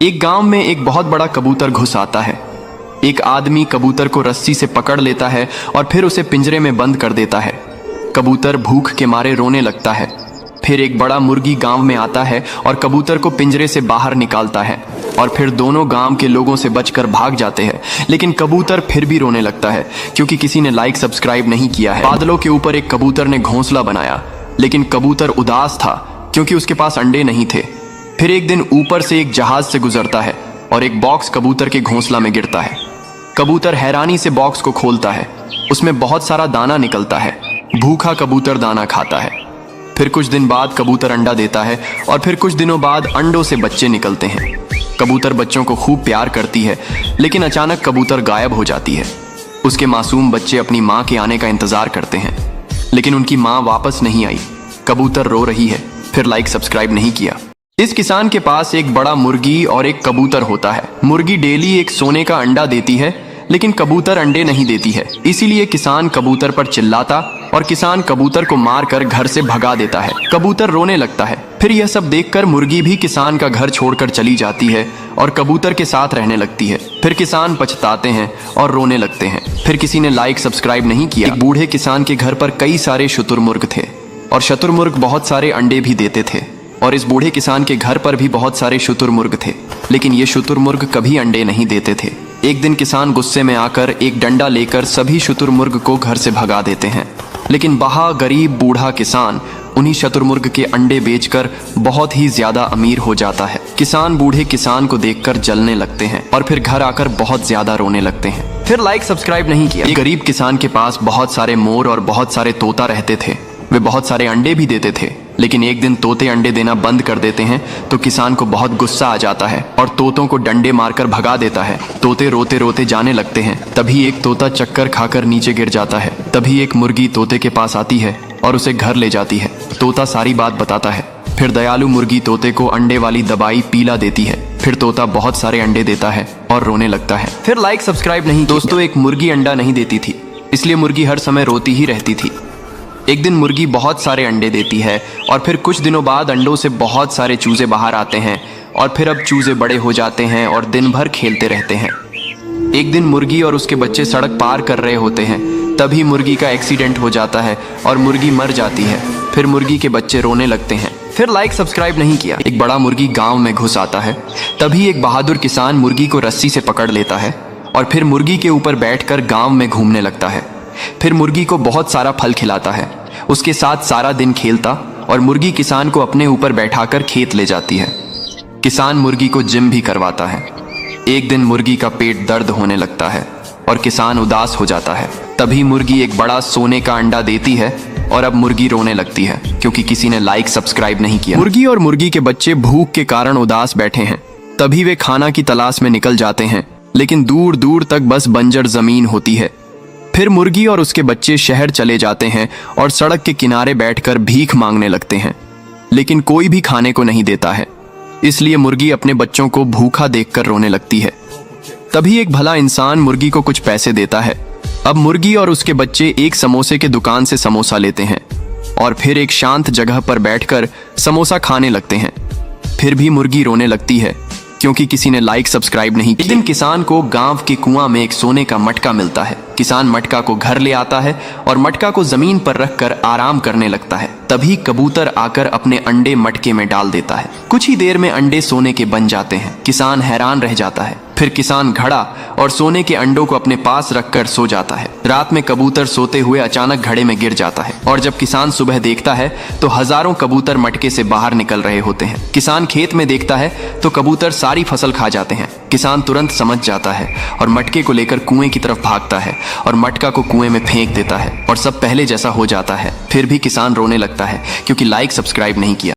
एक गांव में एक बहुत बड़ा कबूतर घुस आता है। एक आदमी कबूतर को रस्सी से पकड़ लेता है और फिर उसे पिंजरे में बंद कर देता है। कबूतर भूख के मारे रोने लगता है। फिर एक बड़ा मुर्गी गांव में आता है और कबूतर को पिंजरे से बाहर निकालता है और फिर दोनों गांव के लोगों से बचकर भाग जाते हैं। लेकिन कबूतर फिर भी रोने लगता है क्योंकि किसी ने लाइक सब्सक्राइब नहीं किया है। बादलों के ऊपर एक कबूतर ने घोंसला बनाया, लेकिन कबूतर उदास था क्योंकि उसके पास अंडे नहीं थे। फिर एक दिन ऊपर से एक जहाज से गुजरता है और एक बॉक्स कबूतर के घोंसला में गिरता है। कबूतर हैरानी से बॉक्स को खोलता है। उसमें बहुत सारा दाना निकलता है। भूखा कबूतर दाना खाता है। फिर कुछ दिन बाद कबूतर अंडा देता है और फिर कुछ दिनों बाद अंडों से बच्चे निकलते हैं। कबूतर बच्चों को खूब प्यार करती है, लेकिन अचानक कबूतर गायब हो जाती है। उसके मासूम बच्चे अपनी माँ के आने का इंतजार करते हैं, लेकिन उनकी माँ वापस नहीं आई। कबूतर रो रही है। फिर लाइक सब्सक्राइब नहीं किया। इस किसान के पास एक बड़ा मुर्गी और एक कबूतर होता है। मुर्गी डेली एक सोने का अंडा देती है, लेकिन कबूतर अंडे नहीं देती है। इसीलिए किसान कबूतर पर चिल्लाता और किसान कबूतर को मारकर घर से भगा देता है। कबूतर रोने लगता है। फिर यह सब देखकर मुर्गी भी किसान का घर छोड़कर चली जाती है और कबूतर के साथ रहने लगती है। फिर किसान पछताते हैं और रोने लगते हैं। फिर किसी ने लाइक सब्सक्राइब नहीं किया। एक बूढ़े किसान के घर पर कई सारे शुतुरमुर्ग थे और शुतुरमुर्ग बहुत सारे अंडे भी देते थे। और इस बूढ़े किसान के घर पर भी बहुत सारे शुतुरमुर्ग थे, लेकिन ये शुतुरमुर्ग कभी अंडे नहीं देते थे। एक दिन किसान गुस्से में आकर एक डंडा लेकर सभी शुतुरमुर्ग को घर से भगा देते हैं। लेकिन वहाँ गरीब बूढ़ा किसान उन्हीं शुतुरमुर्ग के अंडे बेचकर बहुत ही ज्यादा अमीर हो जाता है। किसान बूढ़े किसान को देखकर जलने लगते हैं और फिर घर आकर बहुत ज्यादा रोने लगते हैं। फिर लाइक सब्सक्राइब नहीं किया। गरीब किसान के पास बहुत सारे मोर और बहुत सारे तोता रहते थे। वे बहुत सारे अंडे भी देते थे, लेकिन एक दिन तोते अंडे देना बंद कर देते हैं तो किसान को बहुत गुस्सा आ जाता है और तोतों को डंडे मारकर भगा देता है। तोते रोते रोते जाने लगते हैं। तभी एक तोता चक्कर खाकर नीचे गिर जाता है। तभी एक मुर्गी तोते के पास आती है और उसे घर ले जाती है। तोता सारी बात बताता है। फिर दयालु मुर्गी तोते को अंडे वाली दवाई पीला देती है। फिर तोता बहुत सारे अंडे देता है और रोने लगता है। फिर लाइक सब्सक्राइब नहीं। दोस्तों, एक मुर्गी अंडा नहीं देती थी, इसलिए मुर्गी हर समय रोती ही रहती थी। एक दिन मुर्गी बहुत सारे अंडे देती है और फिर कुछ दिनों बाद अंडों से बहुत सारे चूजे बाहर आते हैं और फिर अब चूजे बड़े हो जाते हैं और दिन भर खेलते रहते हैं। एक दिन मुर्गी और उसके बच्चे सड़क पार कर रहे होते हैं। तभी मुर्गी का एक्सीडेंट हो जाता है और मुर्गी मर जाती है। फिर मुर्गी के बच्चे रोने लगते हैं। फिर लाइक सब्सक्राइब नहीं किया। एक बड़ा मुर्गी गाँव में घुस आता है। तभी एक बहादुर किसान मुर्गी को रस्सी से पकड़ लेता है और फिर मुर्गी के ऊपर बैठकर गाँव में घूमने लगता है। फिर मुर्गी को बहुत सारा फल खिलाता है, उसके साथ सारा दिन खेलता और मुर्गी किसान को अपने ऊपर बैठाकर खेत ले जाती है। किसान मुर्गी को जिम भी करवाता है। एक दिन मुर्गी का पेट दर्द होने लगता है और किसान उदास हो जाता है। तभी मुर्गी एक बड़ा सोने का अंडा देती है और अब मुर्गी रोने लगती है क्योंकि किसी ने लाइक सब्सक्राइब नहीं किया। मुर्गी और मुर्गी के बच्चे भूख के कारण उदास बैठे हैं। तभी वे खाना की तलाश में निकल जाते हैं, लेकिन दूर दूर तक बस बंजर जमीन होती है। फिर मुर्गी और उसके बच्चे शहर चले जाते हैं और सड़क के किनारे बैठकर भीख मांगने लगते हैं, लेकिन कोई भी खाने को नहीं देता है। इसलिए मुर्गी अपने बच्चों को भूखा देखकर रोने लगती है। तभी एक भला इंसान मुर्गी को कुछ पैसे देता है। अब मुर्गी और उसके बच्चे एक समोसे के दुकान से समोसा लेते हैं और फिर एक शांत जगह पर बैठकर समोसा खाने लगते हैं। फिर भी मुर्गी रोने लगती है क्योंकि किसी ने लाइक सब्सक्राइब नहीं किया। एक दिन किसान को गांव के कुआं में एक सोने का मटका मिलता है। किसान मटका को घर ले आता है और मटका को जमीन पर रखकर आराम करने लगता है। तभी कबूतर आकर अपने अंडे मटके में डाल देता है। कुछ ही देर में अंडे सोने के बन जाते हैं। किसान हैरान रह जाता है। फिर किसान घड़ा और सोने के अंडों को अपने पास रखकर सो जाता है। रात में कबूतर सोते हुए अचानक घड़े में गिर जाता है और जब किसान सुबह देखता है तो हजारों कबूतर मटके से बाहर निकल रहे होते हैं। किसान खेत में देखता है तो कबूतर सारी फसल खा जाते हैं। किसान तुरंत समझ जाता है और मटके को लेकर कुएं की तरफ भागता है और मटका को कुएं में फेंक देता है और सब पहले जैसा हो जाता है। फिर भी किसान रोने लगता है क्योंकि लाइक सब्सक्राइब नहीं किया।